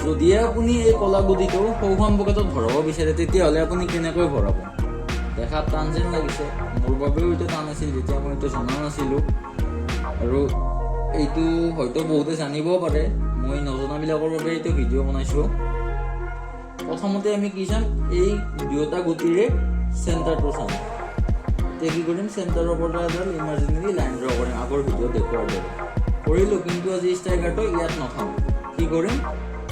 যদি আপুনি এই কলা গুটিটো সৌখন পকেটত ভৰাব বিচাৰে তেতিয়াহ'লে আপুনি কেনেকৈ ভৰাব? দেখাত টান যেন লাগিছে, মোৰ বাবেও এইটো টান আছিল যেতিয়া মই এইটো জনা নাছিলোঁ। আৰু এইটো হয়তো বহুতে জানিবও পাৰে, মই নজনাবিলাকৰ বাবে এইটো ভিডিঅ' বনাইছোঁ। প্ৰথমতে আমি কি চাম, এই দুয়োটা গুটিৰে চেণ্টাৰটো চাম। এতিয়া কি কৰিম, চেণ্টাৰৰ পৰা এডাল ইমাৰ্জিনেৰী লাইন ড্ৰ কৰিম আগৰ ভিডিঅ'ত দেখুৱাৰ দৰে। কৰিলোঁ, কিন্তু আজি ষ্ট্ৰাইকাৰটো ইয়াত নথম। কি কৰিম,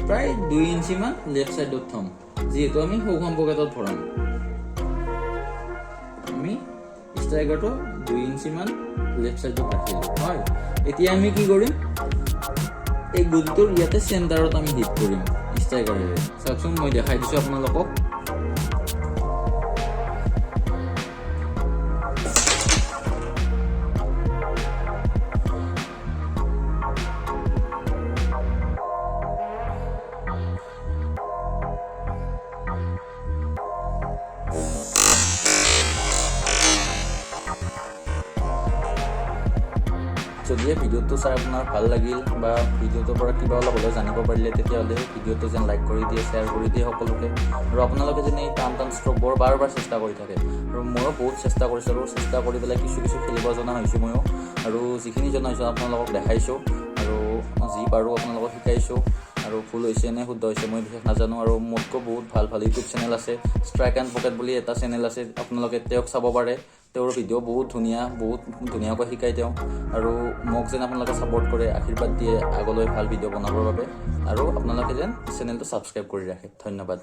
প্ৰায় 2 ইঞ্চিমান লেফ্ট ছাইডত থ'ম, যিহেতু আমি সৌখন পকেটত ভৰাম। আমি ষ্ট্ৰাইকাৰটো 2 ইঞ্চিমান লেফ্ট ছাইডত ৰাখিলোঁ। হয়, এতিয়া আমি কি কৰিম, এই গুটিটোৰ ইয়াতে চেণ্টাৰত আমি হিট কৰিম ষ্ট্ৰাইকাৰেৰে। চাওকচোন, মই দেখাই দিছোঁ আপোনালোকক। যদিহে ভিডিঅ'টো চাই আপোনাৰ ভাল লাগিল বা ভিডিঅ'টোৰ পৰা কিবা অলপ হ'লেও জানিব পাৰিলে, তেতিয়াহ'লে ভিডিঅ'টো যেন লাইক কৰি দিয়ে, শ্বেয়াৰ কৰি দিয়ে সকলোকে। আৰু আপোনালোকে যেন এই টান টান ষ্ট্ৰ'কবোৰ বাৰ বাৰ চেষ্টা কৰি থাকে। আৰু ময়ো বহুত চেষ্টা কৰিছোঁ, আৰু চেষ্টা কৰি পেলাই কিছু খেলিব জনা হৈছোঁ ময়ো। আৰু যিখিনি জনা হৈছোঁ আপোনালোকক দেখাইছোঁ, আৰু যি পাৰোঁ আপোনালোকক শিকাইছোঁ। আৰু ভুল হৈছে নে শুদ্ধ হৈছে মই বিশেষ নাজানো। আৰু মোতকৈ বহুত ভাল ভাল ইউটিউব চেনেল আছে, ষ্ট্ৰাইক এণ্ড পকেট বুলি এটা চেনেল আছে, আপোনালোকে তেওঁক চাব পাৰে। তেওঁৰ ভিডিঅ' বহুত ধুনীয়াকৈ শিকায় তেওঁ। আৰু মোক যেন আপোনালোকে ছাপোৰ্ট কৰে, আশীৰ্বাদ দিয়ে আগলৈ ভাল ভিডিঅ' বনাবৰ বাবে। আৰু আপোনালোকে যেন চেনেলটো ছাবস্ক্ৰাইব কৰি ৰাখে। ধন্যবাদ।